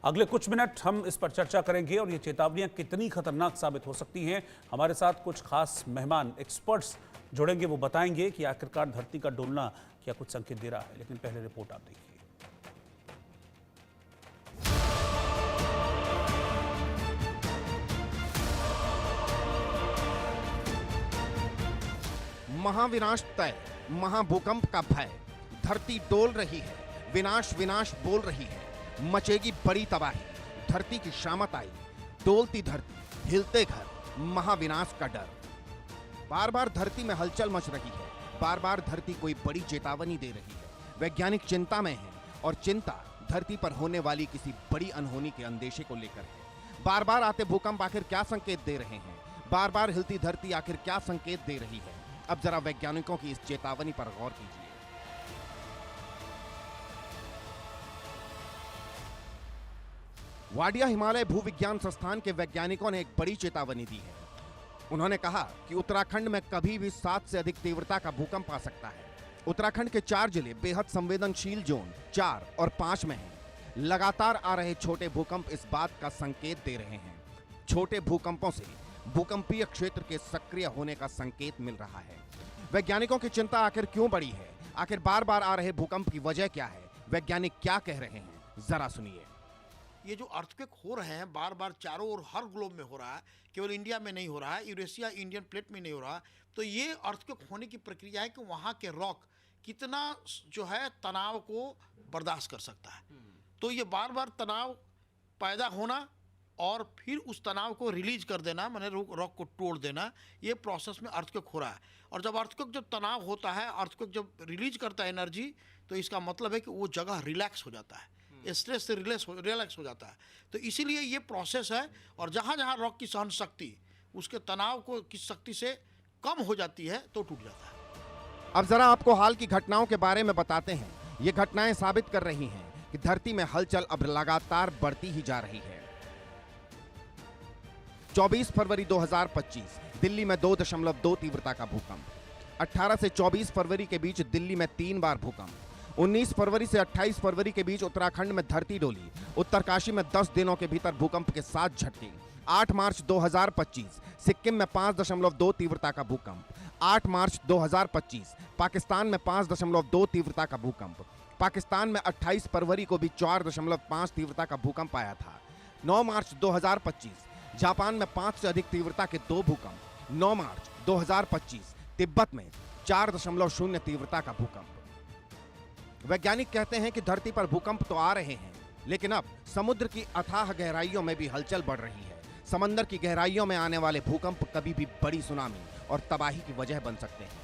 अगले कुछ मिनट हम इस पर चर्चा करेंगे और ये चेतावनियां कितनी खतरनाक साबित हो सकती हैं। हमारे साथ कुछ खास मेहमान एक्सपर्ट्स जुड़ेंगे, वो बताएंगे कि आखिरकार धरती का डोलना क्या कुछ संकेत दे रहा है। लेकिन पहले रिपोर्ट आप देखिए। महाविनाश तय, महाभूकंप का भय, धरती डोल रही है, विनाश विनाश बोल रही है, मचेगी बड़ी तबाही, धरती की शामत आई, डोलती धरती, हिलते घर, महाविनाश का डर। बार बार धरती में हलचल मच रही है, बार बार धरती कोई बड़ी चेतावनी दे रही है। वैज्ञानिक चिंता में हैं और चिंता धरती पर होने वाली किसी बड़ी अनहोनी के अंदेशे को लेकर है। बार बार आते भूकंप आखिर क्या संकेत दे रहे हैं? बार बार हिलती धरती आखिर क्या संकेत दे रही है? अब जरा वैज्ञानिकों की इस चेतावनी पर गौर कीजिए। वाडिया हिमालय भूविज्ञान संस्थान के वैज्ञानिकों ने एक बड़ी चेतावनी दी है। उन्होंने कहा कि उत्तराखंड में कभी भी 7 से अधिक तीव्रता का भूकंप आ सकता है। उत्तराखंड के 4 जिले बेहद संवेदनशील जोन 4 और 5 में हैं। लगातार आ रहे छोटे भूकंप इस बात का संकेत दे रहे हैं। छोटे भूकंपों से भूकंपीय क्षेत्र के सक्रिय होने का संकेत मिल रहा है। वैज्ञानिकों की चिंता आखिर क्यों बढ़ी है? आखिर बार बार आ रहे भूकंप की वजह क्या है? वैज्ञानिक क्या कह रहे हैं, जरा सुनिए। ये जो अर्थक्वेक हो रहे हैं बार बार चारों ओर हर ग्लोब में हो रहा है, केवल इंडिया में नहीं हो रहा है, यूरेशिया इंडियन प्लेट में नहीं हो रहा। तो ये अर्थक्वेक होने की प्रक्रिया है कि वहाँ के रॉक कितना जो है तनाव को बर्दाश्त कर सकता है। तो ये बार बार तनाव पैदा होना और फिर उस तनाव को रिलीज कर देना, माने रॉक को तोड़ देना, ये प्रोसेस में अर्थक्वेक हो रहा है। और जब अर्थक्वेक जब तनाव होता है, अर्थक्वेक जब रिलीज करता है एनर्जी, तो इसका मतलब है कि वो जगह रिलैक्स हो जाता है, स्ट्रेस से रिलैक्स हो जाता है। तो इसीलिए ये प्रोसेस है। और जहाँ जहाँ रॉक की सहन शक्ति उसके तनाव को की शक्ति से कम हो जाती है तो टूट जाता है। अब जरा आपको हाल की घटनाओं के बारे में बताते हैं। ये घटनाएं साबित कर रही हैं कि धरती में हलचल अब लगातार बढ़ती ही जा रही है। 24 फरवरी 2025 दिल्ली में 2.2 तीव्रता का भूकंप। 18 से 24 फरवरी के बीच दिल्ली में 3 बार भूकंप। 19 फरवरी से 28 फरवरी के बीच उत्तराखंड में धरती डोली। उत्तरकाशी में 10 दिनों के भीतर भूकंप के 7 झटके। 8 मार्च 2025 सिक्किम में 5.2 तीव्रता का भूकंप। 8 मार्च 2025 पाकिस्तान में 5.2 तीव्रता का भूकंप। पाकिस्तान में 28 फरवरी को भी 4.5 तीव्रता का भूकंप आया था। 9 मार्च 2025 जापान में 5 से अधिक तीव्रता के 2 भूकंप। 9 मार्च 2025 तिब्बत में 4.0 तीव्रता का भूकंप। वैज्ञानिक कहते हैं कि धरती पर भूकंप तो आ रहे हैं, लेकिन अब समुद्र की अथाह गहराइयों में भी हलचल बढ़ रही है। समंदर की गहराइयों में आने वाले भूकंप कभी भी बड़ी सुनामी और तबाही की वजह बन सकते हैं।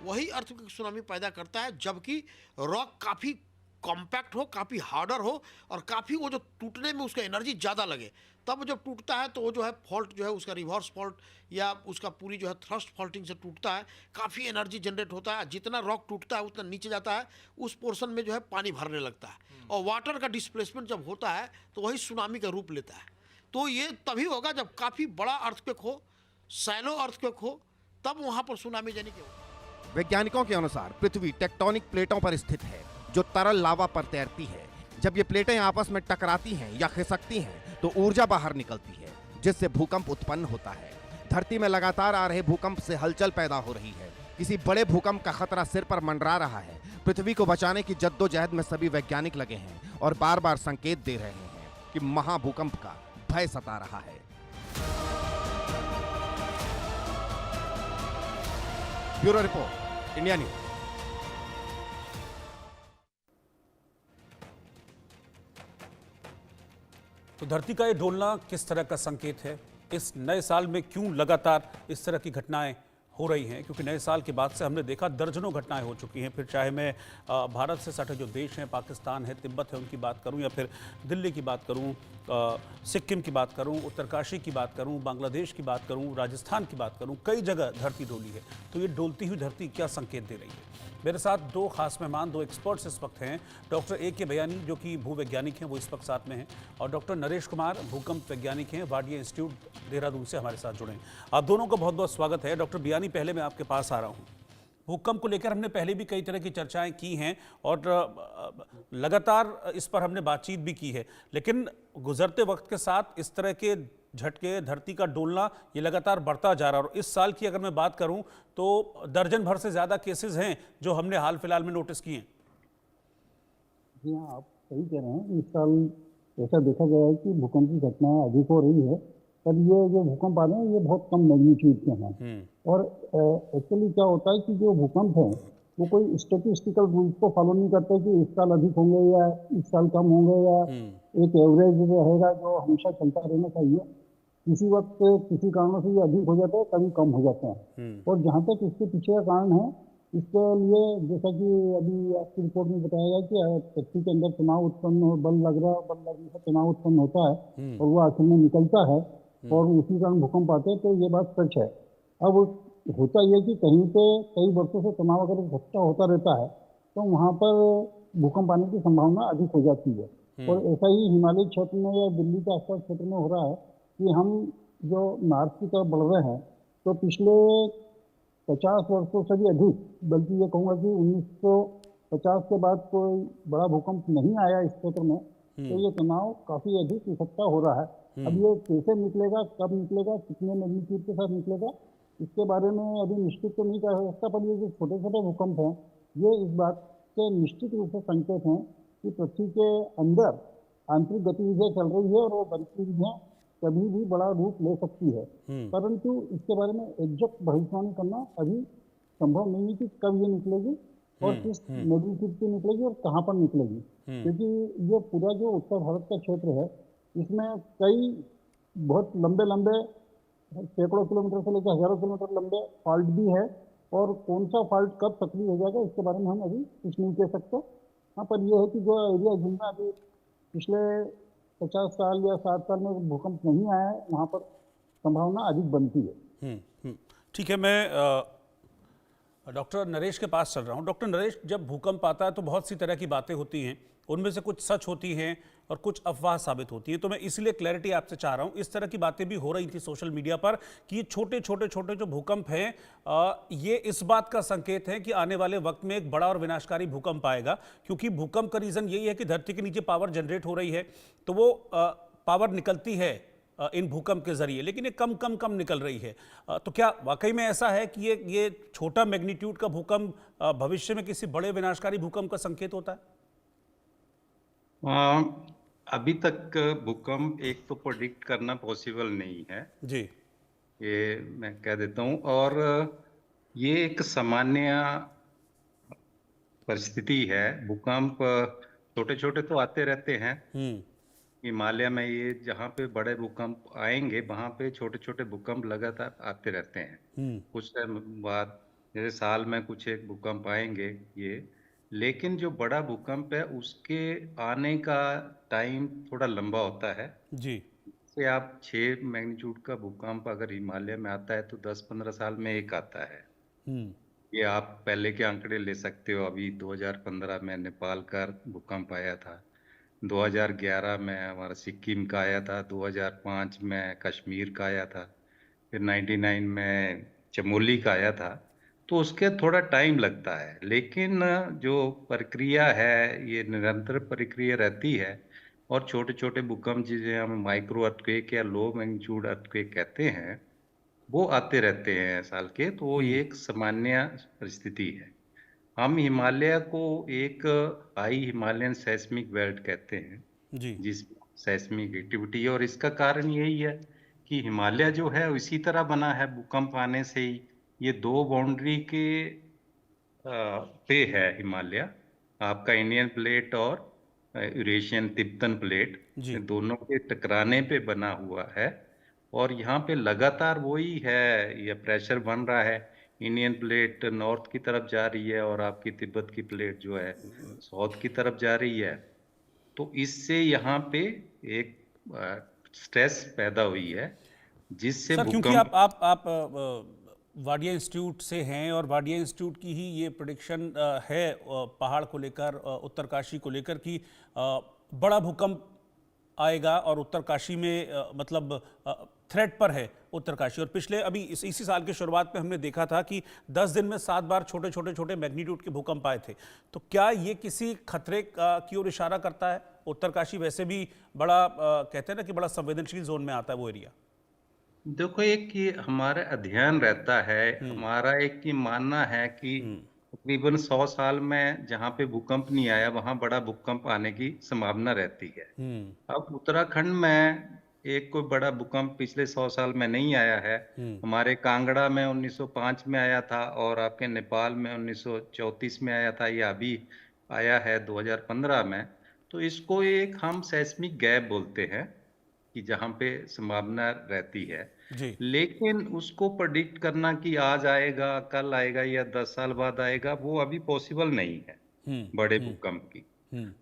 वही अर्थक्वेक सुनामी पैदा करता है, जबकि रॉक काफी कॉम्पैक्ट हो, काफ़ी हार्डर हो और काफ़ी वो जो टूटने में उसका एनर्जी ज़्यादा लगे। तब जब टूटता है तो वो जो है फॉल्ट जो है उसका रिवर्स फॉल्ट या उसका पूरी जो है थ्रस्ट फॉल्टिंग से टूटता है, काफ़ी एनर्जी जनरेट होता है। जितना रॉक टूटता है उतना नीचे जाता है, उस पोर्शन में जो है पानी भरने लगता है और वाटर का डिस्प्लेसमेंट जब होता है तो वही सुनामी का रूप लेता है। तो ये तभी होगा जब काफ़ी बड़ा अर्थक्वेक हो, सैलो अर्थक्वेक हो, तब वहाँ पर सुनामी जनी के हो। वैज्ञानिकों के अनुसार पृथ्वी टेक्टोनिक प्लेटों पर स्थित है जो तरल लावा पर तैरती है। जब ये प्लेटें आपस में टकराती हैं या खिसकती हैं तो ऊर्जा बाहर निकलती है, जिससे भूकंप उत्पन्न होता है। धरती में लगातार आ रहे भूकंप से हलचल पैदा हो रही है। किसी बड़े भूकंप का खतरा सिर पर मंडरा रहा है। पृथ्वी को बचाने की जद्दोजहद में सभी वैज्ञानिक लगे हैं और बार बार संकेत दे रहे हैं कि महाभूकंप का भय सता रहा है। Bureau report, India news. तो धरती का ये डोलना किस तरह का संकेत है? इस नए साल में क्यों लगातार इस तरह की घटनाएं हो रही हैं? क्योंकि नए साल के बाद से हमने देखा दर्जनों घटनाएं हो चुकी हैं। फिर चाहे मैं भारत से सटे जो देश हैं, पाकिस्तान है, तिब्बत है, उनकी बात करूं, या फिर दिल्ली की बात करूं, सिक्किम की बात करूं, उत्तरकाशी की बात करूं, बांग्लादेश की बात करूं, राजस्थान की बात करूं, कई जगह धरती डोली है। तो ये डोलती हुई धरती क्या संकेत दे रही है? मेरे साथ 2 खास मेहमान, 2 एक्सपर्ट्स इस वक्त हैं। Doctor A.K. बयानी जो कि भूवैज्ञानिक हैं, वो इस वक्त साथ में हैं, और डॉक्टर नरेश कुमार भूकंप वैज्ञानिक हैं, वाडिया इंस्टीट्यूट देहरादून से हमारे साथ जुड़े हैं। आप दोनों का बहुत बहुत स्वागत है। डॉक्टर बयानी, पहले मैं आपके पास आ रहा हूँ। भूकंप को लेकर हमने पहले भी कई तरह की चर्चाएं की हैं और लगातार इस पर हमने बातचीत भी की है, लेकिन गुजरते वक्त के साथ इस तरह के झटके, धरती का डोलना, ये लगातार बढ़ता जा रहा है। और इस साल की अगर मैं बात करूं तो दर्जन भर से ज़्यादा केसेस हैं जो हमने हाल फिलहाल में नोटिस किए हैं। जी हाँ, आप सही कह रहे हैं। इस साल ऐसा देखा गया है कि भूकंप की घटनाएं अधिक हो रही है, पर ये जो भूकंप आ रहे हैं ये बहुत कम मैग्नीट्यूड के हैं। और एक्चुअली क्या होता है कि जो भूकंप है वो कोई स्टेटिस्टिकल रूल्स को फॉलो नहीं करते कि इस साल अधिक होंगे या इस साल कम होंगे, या एक एवरेज रहेगा जो हमेशा चलता रहना चाहिए। किसी वक्त किसी कारणों से ये अधिक हो जाते हैं, कभी कम हो जाते हैं। और जहाँ तक इसके पीछे का कारण है, इसके लिए जैसा कि अभी आपकी रिपोर्ट में बताया गया कि पृथ्वी के अंदर तनाव उत्पन्न, बल लग रहा है, बल लगने से तनाव उत्पन्न होता है और वो आखिर में निकलता है और उसी कारण भूकंप आते हैं। तो ये बात सच है। अब होता यह कि कहीं पे कई वर्षों से तनाव अगर इकट्ठा होता रहता है तो वहाँ पर भूकंप आने की संभावना अधिक हो जाती है। और ऐसा ही हिमालय क्षेत्र में या दिल्ली के आसपास क्षेत्र में हो रहा है कि हम जो नॉर्थ की तरफ बढ़ रहे हैं, तो पिछले 50 वर्षों से भी अधिक, बल्कि ये कहूँगा कि 1950 के बाद कोई बड़ा भूकंप नहीं आया इस क्षेत्र में। तो ये तनाव काफी अधिक इकट्ठा हो रहा है। अब ये कैसे निकलेगा, कब निकलेगा, कितने मैग्नीट्यूड के साथ निकलेगा, इसके बारे में अभी निश्चित तो नहीं कह सकता। पर ये जो छोटे छोटे भूकंप हैं, ये इस बात के निश्चित रूप से संकेत हैं कि पृथ्वी के अंदर आंतरिक गतिविधियां चल रही है और वो गतिविधियां कभी भी बड़ा रूप ले सकती है। परंतु इसके बारे में एग्जैक्ट भविष्यवाणी करना अभी संभव नहीं है कि कब ये निकलेगी और किस मैग्नीट्यूड की निकलेगी और कहाँ पर निकलेगी। क्योंकि ये पूरा जो उत्तर भारत का क्षेत्र है, इसमें कई बहुत लंबे लंबे सैकड़ों किलोमीटर से लेकर हजारों किलोमीटर लंबे फॉल्ट भी है, और कौन सा फॉल्ट कब सक्रिय हो जाएगा इसके बारे में हम अभी कुछ नहीं कह सकते। हाँ, पर यह है कि जो एरिया जिनमें अभी पिछले 50 साल या 60 साल में भूकंप नहीं आया है, वहाँ पर संभावना अधिक बनती है। ठीक है, मैं डॉक्टर नरेश के पास चल रहा हूँ। डॉक्टर नरेश, जब भूकंप आता है तो बहुत सी तरह की बातें होती हैं, उनमें से कुछ सच होती हैं और कुछ अफवाह साबित होती है। तो मैं इसलिए क्लैरिटी आपसे चाह रहा हूँ। इस तरह की बातें भी हो रही थी सोशल मीडिया पर कि ये छोटे छोटे जो भूकंप हैं, ये इस बात का संकेत है कि आने वाले वक्त में एक बड़ा और विनाशकारी भूकंप आएगा, क्योंकि भूकंप का रीज़न यही है कि धरती के नीचे पावर जनरेट हो रही है, तो वो पावर निकलती है इन भूकंप के जरिए, लेकिन ये कम निकल रही है। तो क्या वाकई में ऐसा है कि ये छोटा मैग्नीट्यूड का भूकंप भविष्य में किसी बड़े विनाशकारी भूकंप का संकेत होता है? अभी तक भूकंप एक तो प्रेडिक्ट करना पॉसिबल नहीं है जी, ये मैं कह देता हूँ। और ये एक सामान्य परिस्थिति है। भूकंप छोटे छोटे तो आते रहते हैं। हिमालय में ये जहाँ पे बड़े भूकंप आएंगे वहाँ पे छोटे छोटे भूकंप लगातार आते रहते हैं। कुछ टाइम बाद, जैसे साल में कुछ एक भूकंप आएंगे ये, लेकिन जो बड़ा भूकंप है उसके आने का टाइम थोड़ा लंबा होता है जी, से आप 6 मैग्नीट्यूड का भूकंप अगर हिमालय में आता है तो 10-15 साल में एक आता है। ये आप पहले के आंकड़े ले सकते हो। अभी 2015 में नेपाल का भूकंप आया था, 2011 में हमारा सिक्किम का आया था, 2005 में कश्मीर का आया था, फिर 99 में चमोली का आया था। तो उसके थोड़ा टाइम लगता है, लेकिन जो प्रक्रिया है ये निरंतर प्रक्रिया रहती है। और छोटे छोटे भूकंप जिसे हम माइक्रो अर्थक्वेक या लो मैग्नीट्यूड अर्थक्वेक कहते हैं, वो आते रहते हैं साल के। तो ये एक सामान्य परिस्थिति है। हम हिमालय को एक हाई हिमालयन सेस्मिक बेल्ट कहते हैं, जी, जिस सेस्मिक एक्टिविटी है। और इसका कारण यही है कि हिमालय जो है इसी तरह बना है, भूकंप आने से ही ये 2 बाउंड्री के पे है हिमालय। आपका इंडियन प्लेट और यूरेशियन तिब्बतन प्लेट, जी। दोनों के टकराने पे बना हुआ है। और यहाँ पे लगातार वही है, ये प्रेशर बन रहा है। इंडियन प्लेट नॉर्थ की तरफ जा रही है और आपकी तिब्बत की प्लेट जो है साउथ की तरफ जा रही है। तो इससे यहाँ पे एक स्ट्रेस पैदा हुई है, जिससे सर, क्योंकि भूकंप आप वाडिया इंस्टीट्यूट से हैं और वाडिया इंस्टीट्यूट की ही ये प्रेडिक्शन है पहाड़ को लेकर, उत्तरकाशी को लेकर कि बड़ा भूकंप आएगा और उत्तरकाशी में मतलब थ्रेट पर है उत्तरकाशी। और पिछले अभी इसी साल की शुरुआत में हमने देखा था कि 10 दिन में 7 बार छोटे मैग्नीट्यूड के भूकंप आए थे। तो क्या ये किसी खतरे की ओर इशारा करता है? उत्तरकाशी वैसे भी बड़ा कहते हैं ना कि बड़ा संवेदनशील जोन में आता है वो एरिया। देखो, एक ये हमारा अध्ययन रहता है, हमारा एक ये मानना है कि तकरीबन 100 साल में जहाँ पे भूकंप नहीं आया वहां बड़ा भूकंप आने की संभावना रहती है। अब उत्तराखंड में एक कोई बड़ा भूकंप पिछले 100 साल में नहीं आया है। हमारे कांगड़ा में 1905 में आया था और आपके नेपाल में 1934 में आया था, या अभी आया है 2015 में। तो इसको एक हम सेस्मिक गैप बोलते हैं कि जहाँ पे संभावना रहती है। जी। लेकिन उसको प्रेडिक्ट करना कि आज आएगा, कल आएगा या 10 साल बाद आएगा, वो अभी पॉसिबल नहीं है बड़े भूकंप की।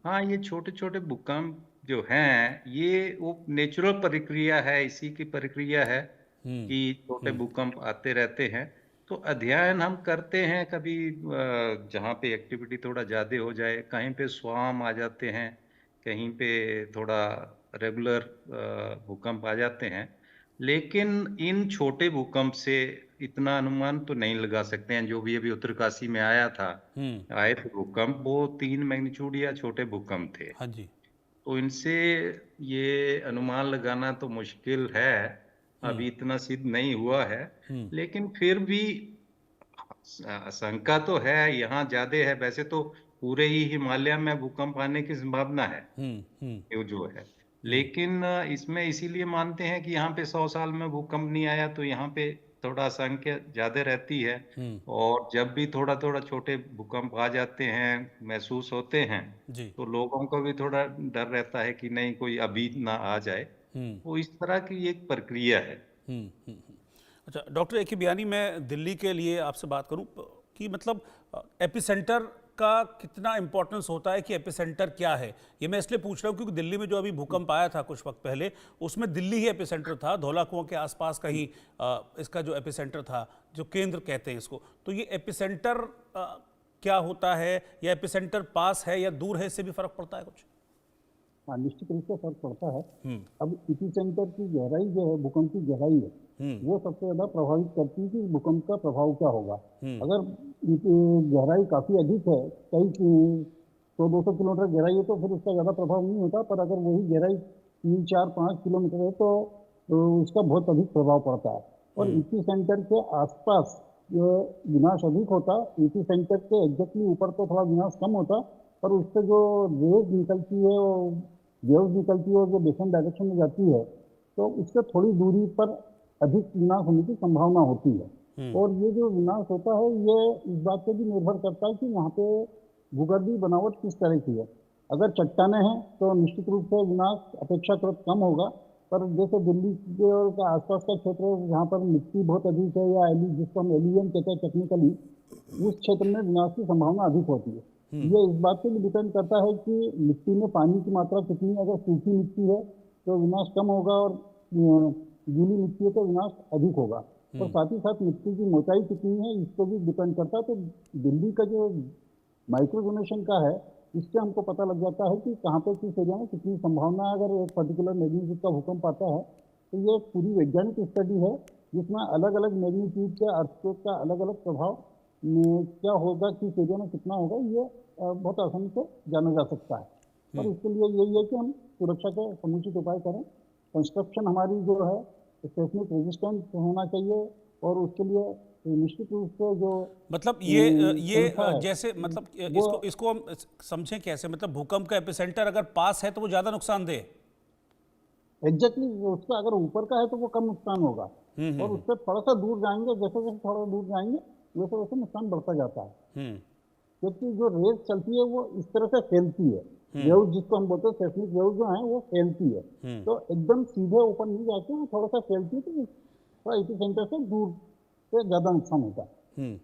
हाँ, ये छोटे छोटे भूकंप जो हैं, ये वो नेचुरल प्रक्रिया है, इसी की प्रक्रिया है कि छोटे भूकंप आते रहते हैं। तो अध्ययन हम करते हैं, कभी जहाँ पे एक्टिविटी थोड़ा ज्यादा हो जाए, कहीं पे स्वाम आ जाते हैं, कहीं पे थोड़ा रेगुलर भूकंप आ जाते हैं। लेकिन इन छोटे भूकंप से इतना अनुमान तो नहीं लगा सकते हैं। जो भी अभी उत्तरकाशी में आया था, आए थे भूकंप, वो 3 मैग्नीट्यूड या छोटे भूकंप थे। हाँ जी। तो इनसे ये अनुमान लगाना तो मुश्किल है, अभी इतना सिद्ध नहीं हुआ है। लेकिन फिर भी आशंका तो है, यहाँ ज्यादा है। वैसे तो पूरे ही हिमालय में भूकंप आने की संभावना है, ये जो है। लेकिन इसमें इसीलिए मानते हैं कि यहाँ पे 100 साल में भूकंप नहीं आया, तो यहाँ पे थोड़ा आशंका ज्यादा रहती है। और जब भी थोड़ा थोड़ा छोटे भूकंप आ जाते हैं, महसूस होते हैं, जी। तो लोगों को भी थोड़ा डर रहता है कि नहीं कोई अभी ना आ जाए। वो इस तरह की एक प्रक्रिया है। अच्छा डॉक्टर, एक ही बयानी मैं दिल्ली के लिए आपसे बात करूं कि मतलब एपिसेंटर का कितना इंपॉर्टेंस होता है, कि एपिसेंटर क्या है। ये मैं इसलिए पूछ रहा हूँ क्योंकि दिल्ली में जो अभी भूकंप आया था कुछ वक्त पहले, उसमें दिल्ली ही एपिसेंटर था, धौला कुआं के आसपास का ही इसका जो एपिसेंटर था, जो केंद्र कहते हैं इसको। तो ये एपिसेंटर क्या होता है, या एपिसेंटर पास है या दूर है, इससे भी फर्क पड़ता है कुछ? हाँ, निश्चित रूप से फर्क पड़ता है। अब एपिसेंटर की गहराई जो है, भूकंप की गहराई है, वो सबसे ज्यादा प्रभावित करती है कि भूकंप का प्रभाव क्या होगा। अगर गहराई काफी अधिक है, कई 100-200 किलोमीटर गहराई है, तो फिर उसका ज्यादा प्रभाव नहीं होता। पर अगर वही गहराई 3-4-5 किलोमीटर है, तो उसका बहुत अधिक प्रभाव पड़ता है। और एपिसेंटर के आसपास जो विनाश अधिक होता, एपिसेंटर के एग्जैक्टली ऊपर तो थोड़ा विनाश कम होता, पर उससे जो रेज निकलती है, वेव्स निकलती है और जो डिफरेंट डायरेक्शन में जाती है, तो उससे थोड़ी दूरी पर अधिक विनाश होने की संभावना होती है। और ये जो विनाश होता है, ये इस बात पे भी निर्भर करता है कि वहाँ पे भूगर्भीय बनावट किस तरह की है। अगर चट्टानें हैं तो निश्चित रूप से विनाश अपेक्षाकृत कम होगा। पर जैसे दिल्ली के और का आसपास का क्षेत्र है, जहाँ पर मिट्टी बहुत अधिक है, या जिसको हम एलियन कहते हैं टेक्निकली, उस क्षेत्र में विनाश की संभावना अधिक होती है। ये इस बात पे भी डिपेंड करता है कि मिट्टी में पानी की मात्रा कितनी है। अगर सूखी मिट्टी है तो विनाश कम होगा, और गीली मिट्टी है तो विनाश अधिक होगा। और साथ ही साथ मिट्टी की मोटाई कितनी है, इस पर भी डिपेंड करता है। तो दिल्ली का जो माइक्रोजोनेशन का है, इससे हमको पता लग जाता है कि कहाँ पे किस एरिया में कितनी संभावना है। अगर एक पर्टिकुलर मैग्नीट्यूड का भूकंप आता है, तो ये पूरी वैज्ञानिक स्टडी है जिसमें अलग अलग मैग्नीट्यूड के अर्थक्वेक का अलग अलग प्रभाव क्या होगा, किस एरिया में कितना होगा, ये बहुत आसानी से जाना जा सकता है। और इसके लिए यही है कि हम सुरक्षा के समुचित उपाय करें। कंस्ट्रक्शन हमारी जो है सेस्मिक रेजिस्टेंट होना चाहिए, और उसके लिए निश्चित रूप से जो मतलब ये जैसे मतलब इसको हम समझें कैसे, मतलब भूकंप का एपिसेंटर अगर पास है तो वो ज्यादा नुकसानदेह है? एग्जैक्टली उसका अगर ऊपर का है तो वो कम नुकसान होगा, और उससे थोड़ा सा दूर जाएंगे, जैसे जैसे थोड़ा दूर जाएंगे वैसे वैसे नुकसान बढ़ता जाता है। क्योंकि जो रेस चलती है वो इस तरह से फैलती है, वेव जिसको हम बोलते हैं सेस्मिक वेव जो है वो फैलती है। तो एकदम सीधे ऊपर नहीं जाती, वो थोड़ा सा फैलती है, तो थोड़ा एपिसेंटर से दूर से ज्यादा नुकसान होता है।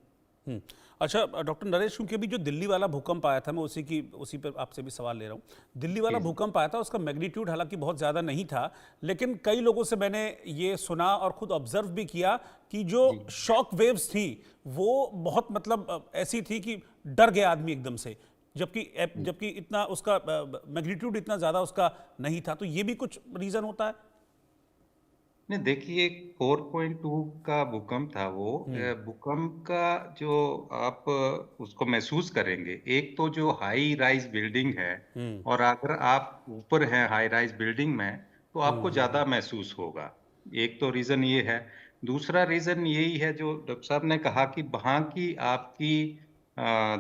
अच्छा डॉक्टर नरेश, क्योंकि अभी जो दिल्ली वाला भूकंप आया था, मैं उसी पर आपसे भी सवाल ले रहा हूँ। दिल्ली वाला भूकंप आया था, उसका मैग्नीट्यूड हालांकि बहुत ज़्यादा नहीं था, लेकिन कई लोगों से मैंने ये सुना और खुद ऑब्जर्व भी किया कि जो शॉक वेव्स थी वो बहुत मतलब ऐसी थी कि डर गया आदमी एकदम से, जबकि इतना उसका मैग्नीट्यूड इतना ज़्यादा उसका नहीं था। तो ये भी कुछ रीज़न होता है? नहीं देखिए, 4.2 का भूकंप था वो। भूकंप का जो आप उसको महसूस करेंगे, एक तो जो हाई राइज बिल्डिंग है, और अगर आप ऊपर हैं हाई राइज बिल्डिंग में, तो आपको ज्यादा महसूस होगा। एक तो रीजन ये है। दूसरा रीजन यही है जो डॉक्टर साहब ने कहा कि वहां की आपकी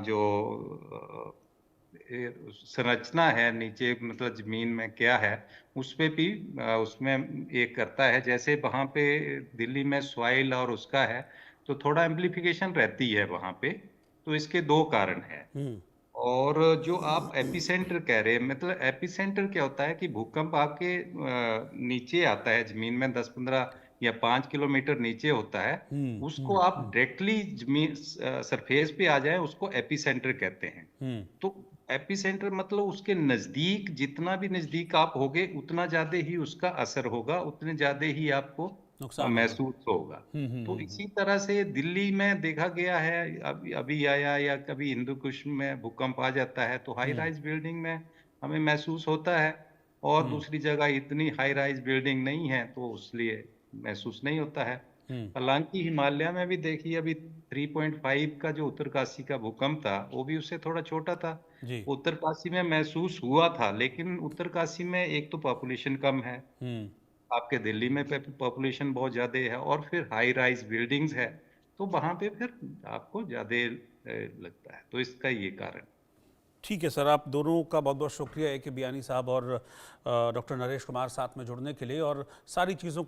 जो संरचना है नीचे, मतलब जमीन में क्या है, उस पे भी उसमें ये करता है। जैसे वहां पे दिल्ली में सॉइल और उसका है, तो थोड़ा एम्प्लीफिकेशन रहती है वहां पे। तो इसके दो कारण है। और जो आप एपिसेंटर कह रहे हैं, मतलब एपिसेंटर क्या होता है कि भूकंप आपके नीचे आता है जमीन में, 10-15 या 5 किलोमीटर नीचे होता है। उसको आप डायरेक्टली जमीन सरफेस पे आ जाए, उसको एपिसेंटर कहते हैं। तो एपिसेंटर मतलब उसके नजदीक, जितना भी नजदीक आप होगे उतना ज्यादा ही उसका असर होगा, उतने ज्यादा ही आपको नुकसान होगा। महसूस होगा। तो इसी तरह से दिल्ली में देखा गया है, अभी अभी आया या कभी हिंदू कुश में भूकंप आ जाता है तो हाई राइज बिल्डिंग में हमें महसूस होता है, और दूसरी जगह इतनी हाई राइज बिल्डिंग नहीं है तो इसलिए महसूस नहीं होता है। हालांकि हिमालय में भी देखिए, अभी 3.5 का जो उत्तरकाशी का भूकंप था, वो भी उससे थोड़ा छोटा था। जी। उत्तरकाशी में महसूस हुआ था, लेकिन उत्तरकाशी में एक तो पॉपुलेशन कम है, आपके दिल्ली में पॉपुलेशन बहुत ज्यादा है, और फिर हाई राइज बिल्डिंग्स है, तो वहां पे फिर आपको ज्यादा लगता है। तो इसका ये कारण। ठीक है सर, आप दोनों का बहुत बहुत शुक्रिया, ए के बियानी साहब और डॉक्टर नरेश कुमार साथ में जुड़ने के लिए और सारी चीज़ों को